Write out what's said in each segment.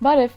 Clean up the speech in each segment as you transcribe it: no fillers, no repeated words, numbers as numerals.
Բարև,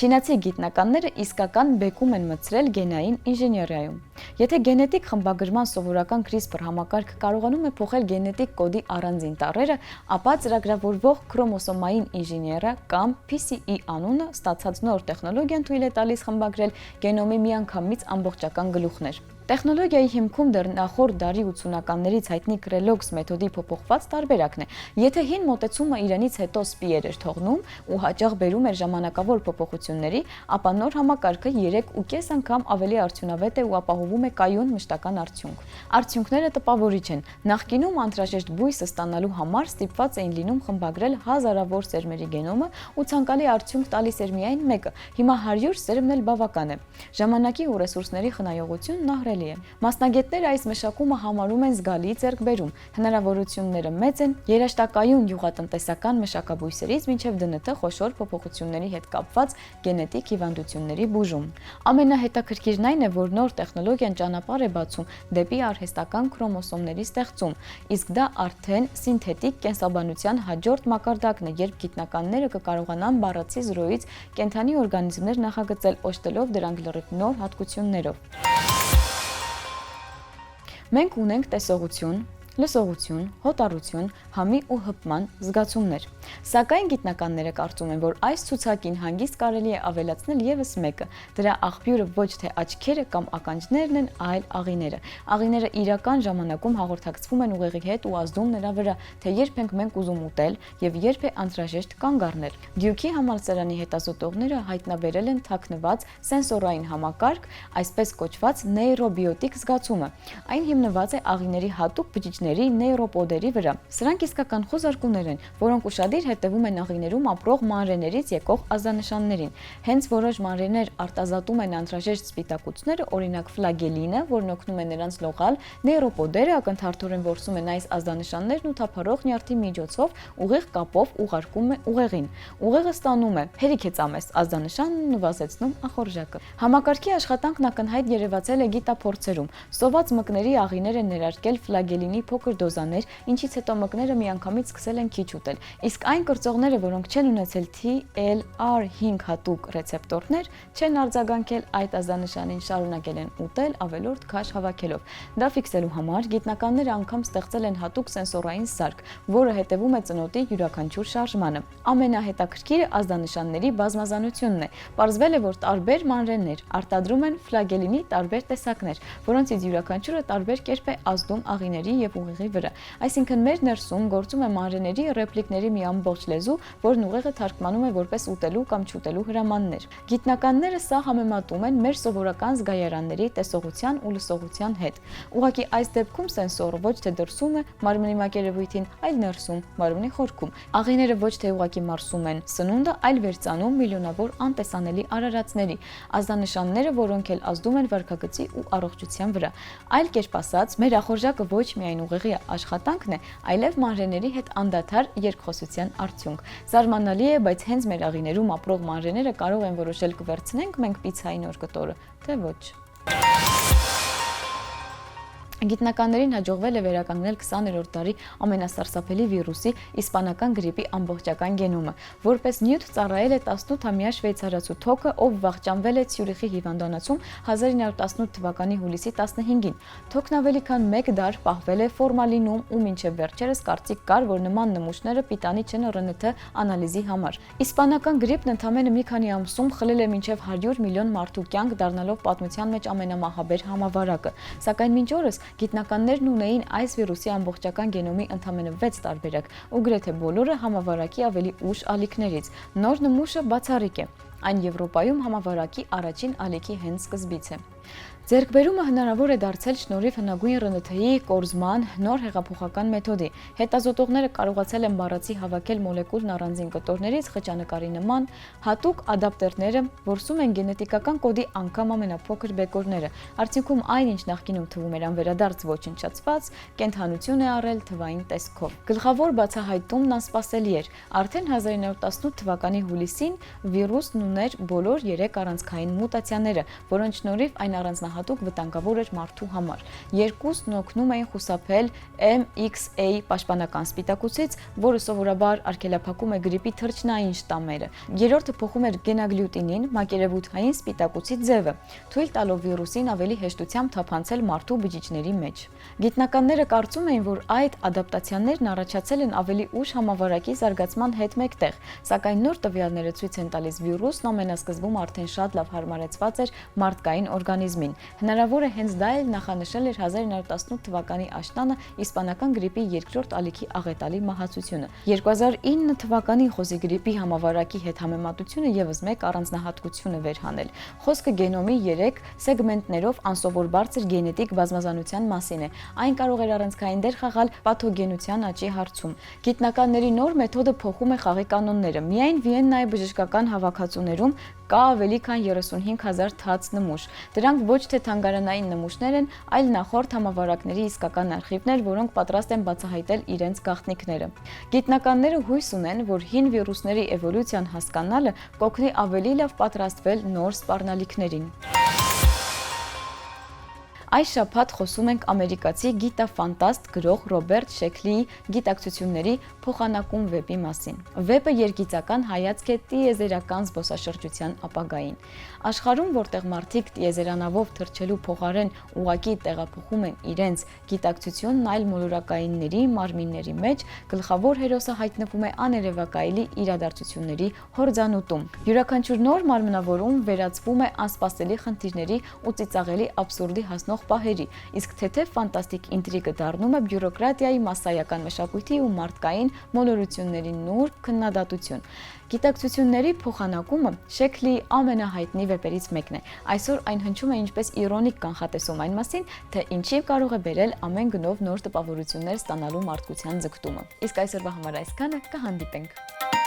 չինացի գիտնականները իսկական բեկում են մտցրել գենային ինժեներիայում։ Եթե գենետիկ խմբագրման սովորական CRISPR համակարգը կարողանում է փոխել գենետիկ կոդի առանձին տառերը, ապա ծրագրավորվող քրոմոսոմային ինժեներիա կամ PCE անունը ստացած նոր տեխնոլոգիան թույլ է տալիս խմբագրել գենոմի միանգամից ամբողջական գլուխներ։ Տեխնոլոգիայի հիմքում դեռ նախորդ դարի 80-ականներից հայտնի Krellox մեթոդի փոփոխված տարբերակն է։ Եթե հին մոտեցումը իրենից հետո սպիեր էր թողնում ու հաճախ բերում էր ժամանակավոր փոփոխությունների, ապա նոր համակարգը 3.5 անգամ ավելի արդյունավետ է ու ապահովում է կայուն մշտական արդյունք։ Արդյունքները տպավորիչ են։ Նախկինում անհրաժեշտ բույսը ստանալու համար ստիպված էին լինում խմբագրել հազարավոր սերմերի գենոմը ու ցանկալի արդյունք տալիս էր միայն մեկը։ Հիմա 100 սերմն էլ բավական է։ Ժամանակի ու ռեսուրսների խնայողությունն ահռելի է։ Մասնագետները այս մշակումը համարում են զգալի ձեռքբերում։ Հնարավորությունները մեծ են երաշտակայուն գյուղատնտեսական մշակաբույսերից մինչև ԴՆԹ խոշոր փոփոխությունների հետ կապված գենետիկ հիվանդությունների բուժում։ Ամենահետաքրքիրն այն է, որ նոր տեխնոլոգիան ճանապարհ է բացում դեպի արհեստական քրոմոսոմների ստեղծում, իսկ դա արդեն սինթետիկ կենսաբանության հաջորդ մակարդակն է, երբ գիտնականները կկարողանան բառացի զրոյից կենդանի օրգանիզմներ նախագծել, օժտելով դրանք լրիվ նոր հատկություններով։ Մենք ունենք տեսողություն, լսողություն, հոտառություն, համի ու հպման զգացումներ։ Սակայն գիտնականները կարծում են, որ այս ցուցակին հանգիստ կարելի է ավելացնել ևս մեկը։ Դրա աղբյուրը ոչ թե աչքերը կամ ականջներն են, այլ աղիները։ Աղիները իրական ժամանակում հաղորդակցվում են ուղեղի հետ ու ազդում նրա վրա, թե երբ ենք մենք ուզում ուտել եւ երբ է անհրաժեշտ կանգ առնել։ Դյուքի համալսարանի հետազոտողները հայտնաբերել են թաքնված սենսորային համակարգ, այսպես կոչված նեյրոբիոտիկ զգացումը։ Այն հիմնված է աղիների հատուկ բջիջների նեյրոպոդերի վրա։ Սրանք իսկական խոզարկուներ են, որոնք ուշադիր հետևում են աղիներում ապրող մանրեներից եկող ազդանշաններին։ Հենց որոշ մանրեներ արտազատում են անհրաժեշտ սպիտակուցները, օրինակ ֆլագելինը, որն օգնում է նրանց լողալ, նեյրոպոդերը ակնթարթորեն որսում են այս ազդանշաններն ու թափառող նյարդի միջոցով ուղիղ կապով ուղարկում է ուղեղին։ Ուղեղը ստանում է հերիք է ծամես ազդանշանն ու նվազեցնում ախորժակը։ Համակարգի աշխատանքն ակնհայտ երևացել է գիտափորձերում։ Սոված մկների աղիները ներարկել ֆլագելինի փոքր դոզաներ, ինչից հետո մկները միանգամից սկսել են քիչ ուտել։ Իսկ այն կրծողները, որոնք չեն ունեցել TLR5 հատուկ ռեցեպտորներ, չեն արձագանքել այդ ազդանշանին, շարունակել են ուտել ավելորդ քաշ հավաքելով։ Դա ֆիքսելու համար գիտնականները անգամ ստեղծել են հատուկ սենսորային սարք, որը հետևում է ծնոտի յուրաքանչյուր շարժմանը։ Ամենահետաքրքիրը ազդանշանների բազմազանությունն է։ Պարզվել է, որ տարբեր մանրէներ արտադրում են ֆլագելինի տարբեր տեսակներ, որոնցից յուրաքանչյուրը տարբեր կերպ է ազդում աղիների եւ ուղեղի վրա։ Այսինքն մեր ներսում գործում է մանրէների ռեպլիկների մի ամբողջ լեզու, որն ուղեղը թարգմանում է որպես ուտելու կամ չուտելու հրամաններ։ Գիտնականները սա համեմատում են մեր սովորական զգայարանների տեսողության ու լսողության հետ։ Ուղղակի այս դեպքում սենսորը ոչ թե դրսում է մարմնի մակերևույթին, այլ ներսում, մարմնի խորքում։ Աղիները ոչ թե ուղղակի մարսում են սնունդը, այլ վերծանում միլիոնավոր անտեսանելի արարածների ազդանշանները, որոնք էլ ազդում են վարքագծի ու առողջության վրա։ Այլ կերպ ասած, մեր ախորժակը ոչ միայն ուղեղի աշխատանքն է, այլև մանրէների հետ անդադար երկխոսության արդյունք։ Զարմանալի է, բայց հենց մեր աղիներում ապրող մանրէները կարող են որոշել կվերցնենք մենք պիցցայի նոր կտորը, թե ոչ։ Գիտնականներին հաջողվել է վերականգնել 20-րդ դարի ամենասարսափելի վիրուսի իսպանական գրիպի ամբողջական գենոմը, որպես նյութ ծառայել է 18-ամյա շվեյցարացու Թոքը, ով վախճանվել է Ցյուրիխի հիվանդանոցում 1918 թվականի հուլիսի 15-ին։ Թոքն ավելի քան 1 դար պահվել է ֆորմալինում ու մինչև վերջերս կարծիք կար, որ նման նմուշները պիտանի չեն ՌՆԹ անալիզի համար։ Իսպանական գրիպն ընդամենը մի քանի ամսում խլել է մինչև 100 միլիոն մարդու կյանք, դառնալով պատմության մեջ ամենամահաբեր համավարակը։ Սակայն մինչ օրս գիտնականներն ունեին այս վիրուսի ամբողջական գենոմի ընդամենը 6 տարբերակ ու գրեթե բոլորը համավարակի ավելի ուշ ալիքներից։ Նոր նմուշը բացառիկ է։ Այն Եվրոպայում համավարակի առաջին ալիքի հենց սկզբից է։ Ձեռքբերումը հնարավոր է դարձել շնորհիվ հնագույն ՌՆԹ-ի կորզման նոր հեղափոխական մեթոդի։ Հետազոտողները կարողացել են բառացի հավաքել մոլեկուլն առանձին կտորներից խճանկարի նման, հատուկ ադապտերները որսում են գենետիկական կոդի անգամ ամենափոքր բեկորները։ Արդյունքում այն, ինչ նախկինում թվում էր անվերադարձ ոչնչացված, կենդանություն է առել թվային տեսքով։ Գլխավոր բացահայտումն անսպասելի էր։ Արդեն 1918 թվականի հուլիսին վիրուսն ուներ բոլոր 3 առանցքային մուտացիաները, որոնց շնորհիվ այն այն առանձնահատուկ վտանգավոր էր մարդու համար։ Երկուսն օգնում էին խուսափել MXA պաշտպանական սպիտակուցից, որը սովորաբար արգելափակում է գրիպի թռչնային շտամերը։ Երրորդը փոխում էր գենագլյուտինին, մակերևութային սպիտակուցի ձևը, թույլ տալով վիրուսին ավելի հեշտությամբ թափանցել մարդու բջիջների մեջ։ Գիտնականները կարծում էին, որ այդ ադապտացիաներն առաջացել են ավելի ուշ համավարակի զարգացման հետ մեկտեղ, սակայն նոր տվյալները ցույց են տալիս վիրուսն ամենասկզբում արդեն շատ լավ հարմարեցված էր մարդկային օրգանիզմին։ Հնարավոր է հենց դա էլ նախանշել էր 1918 թվականի աշնանը իսպանական գրիպի երկրորդ ալիքի աղետալի մահացությունը։ 2009 թվականի խոզի գրիպի համավարակի հետ համեմատությունը ևս մեկ առանձնահատկություն է վերհանել։ Խոսքը գենոմի 3 սեգմենտներով անսովոր բարձր գենետիկ բազմազանության մասին է։ Այն կարող էր առանցքային դեր խաղալ պաթոգենության աճի հարցում։ Գիտնականների նոր մեթոդը փոխում է խաղի կանոնները։ Միայն Վիեննայի բժշկական հավաքածուներում կա ավելի քան 35,000 թաց նմուշ։ Դրանք ոչ թե թանգարանային նմուշներ են, այլ նախորդ համավարակների իսկական արխիվներ, որոնք պատրաստ են բացահայտել իրենց գաղտնիքները։ Գիտնականները հույս ունեն, որ հին վիրուսների էվոլյուցիան հասկանալը կօգնի ավելի լավ պատրաստվել նոր սպառնալիքներին։ Այս շաբաթ խոսում ենք ամերիկացի գիտաֆանտաստ գրող Ռոբերտ Շեքլիի գիտակցությունների փոխանակում վեպի մասին։ Վեպը երգիծական հայացք է տիեզերական զբոսաշրջության ապագային։ Աշխարհում, որտեղ մարդիկ տիեզերանավով թռչելու փոխարեն ուղղակի տեղափոխում են իրենց գիտակցությունն այլ մոլորակայինների մարմինների մեջ, գլխավոր հերոսը հայտնվում է աներևակայելի իրադարձությունների հորձանուտում։ Յուրաքանչյուր նոր մարմնավորում վերածվում է անսպասելի խնդիրների ու ծիծաղելի աբսուրդի հասնող պահերի, իսկ թեթև ֆանտաստիկ ինտրիգը դառնում է բյուրոկրատիայի, մասսայական մշակույթի ու մարդկային մոլորությունների նուրբ քննադատություն։ Գիտակցությունների փոխանակումը Շեքլիի ամենահայտնի վեպերից մեկն է։ Այսօր այն հնչում է ինչպես իրոնիկ կանխատեսում այն մասին, թե ինչի կարող է բերել ամեն գնով նոր տպավորություններ ստանալու մարդկության ձգտումը։ Իսկ այսօրվա համար այսքանը, կհանդիպենք։